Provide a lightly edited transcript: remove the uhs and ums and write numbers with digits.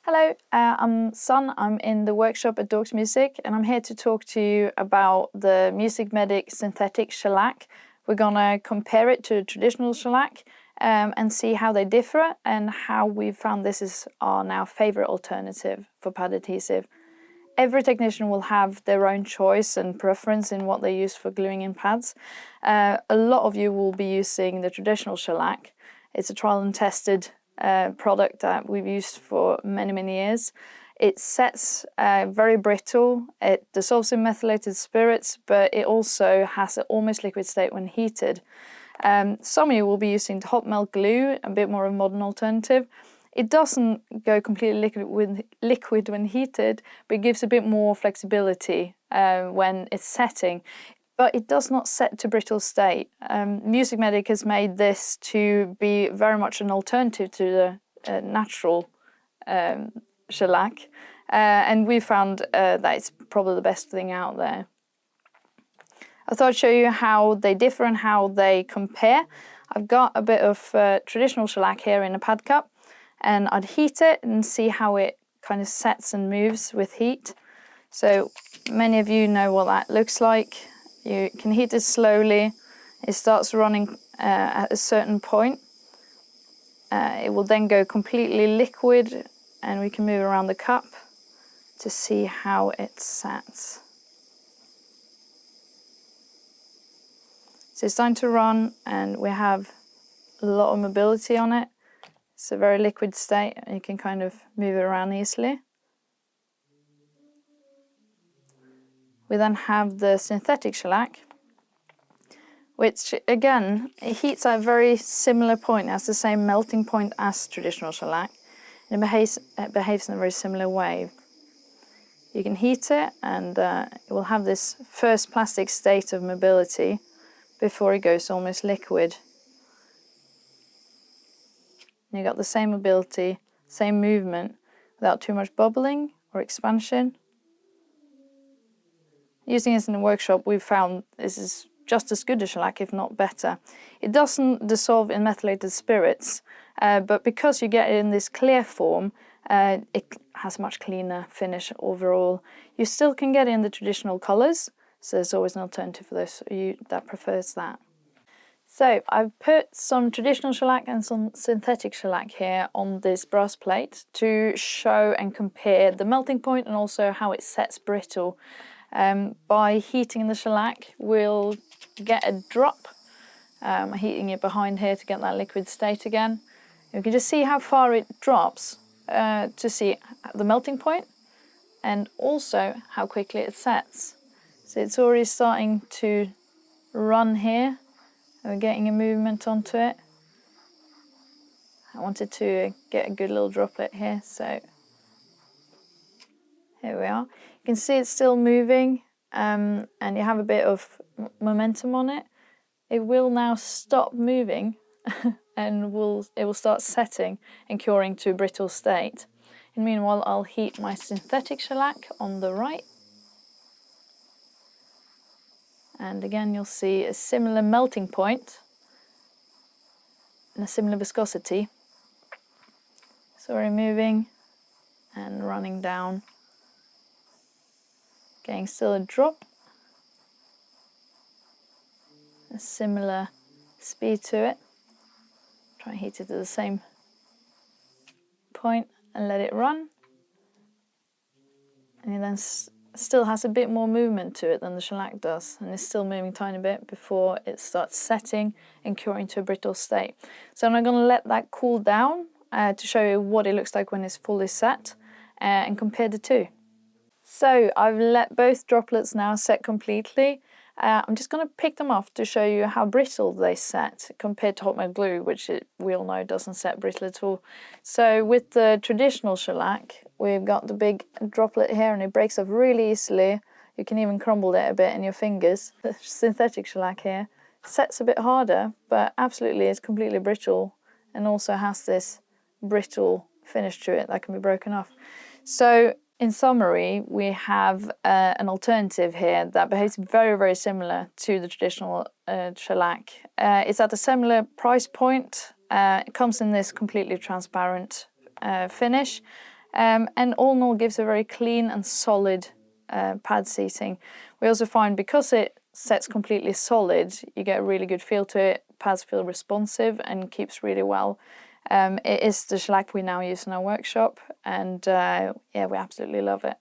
Hello, I'm Sun. I'm in the workshop at Dawkes Music, and I'm here to talk to you about the MusicMedic Synthetic Shellac. We're gonna compare it to traditional shellac and see how they differ and how we found this is our now favorite alternative for pad adhesive. Every technician will have their own choice and preference in what they use for gluing in pads. A lot of you will be using the traditional shellac. It's a trial and tested product that we've used for many years. It sets very brittle, it dissolves in methylated spirits, but it also has an almost liquid state when heated. Some of you will be using hot melt glue, a bit more of a modern alternative. It doesn't go completely liquid when heated, but it gives a bit more flexibility when it's setting. But it does not set to brittle state. MusicMedic has made this to be very much an alternative to the natural shellac, and we found that it's probably the best thing out there. I thought I'd show you how they differ and how they compare. I've got a bit of traditional shellac here in a pad cup, and I'd heat it and see how it kind of sets and moves with heat. So many of you know what that looks like. You can heat it slowly. It starts running at a certain point. It will then go completely liquid, and we can move around the cup to see how it sets. So it's starting to run, and we have a lot of mobility on it. It's a very liquid state, and you can kind of move it around easily. We then have the synthetic shellac, which again, it heats at a very similar point, has the same melting point as traditional shellac, and it behaves in a very similar way. You can heat it, and it will have this first plastic state of mobility before it goes almost liquid. You got the same mobility, same movement, without too much bubbling or expansion. Using this in the workshop, we've found this is just as good as shellac, if not better. It doesn't dissolve in methylated spirits, but because you get it in this clear form, it has a much cleaner finish overall. You still can get it in the traditional colours, so there's always an alternative for those of you that prefers that. So I've put some traditional shellac and some synthetic shellac here on this brass plate to show and compare the melting point and also how it sets brittle. By heating the shellac, we'll get a drop. I'm heating it behind here to get that liquid state again. You can just see how far it drops to see the melting point and also how quickly it sets. So it's already starting to run here. We're getting a movement onto it. I wanted to get a good little droplet here, so here we are. You can see it's still moving, and you have a bit of momentum on it. It will now stop moving and it will start setting and curing to a brittle state. And meanwhile, I'll heat my synthetic shellac on the right. And again, you'll see a similar melting point and a similar viscosity. It's already moving and running down. Getting still a drop. A similar speed to it. Try and heat it to the same point and let it run. And it then still has a bit more movement to it than the shellac does, and it's still moving a tiny bit before it starts setting and curing to a brittle state. So I'm now going to let that cool down to show you what it looks like when it's fully set and compare the two. So I've let both droplets now set completely. I'm just going to pick them off to show you how brittle they set compared to hot melt glue, which we all know doesn't set brittle at all. So with the traditional shellac, we've got the big droplet here, and it breaks off really easily. You can even crumble it a bit in your fingers. The synthetic shellac here sets a bit harder, but absolutely is completely brittle, and also has this brittle finish to it that can be broken off. So in summary, we have an alternative here that behaves very similar to the traditional shellac. It's at a similar price point. It comes in this completely transparent finish, and all in all gives a very clean and solid pad seating. We also find because it sets completely solid, you get a really good feel to it. Pads feel responsive and keeps really well. It is the shellac we now use in our workshop, and yeah, we absolutely love it.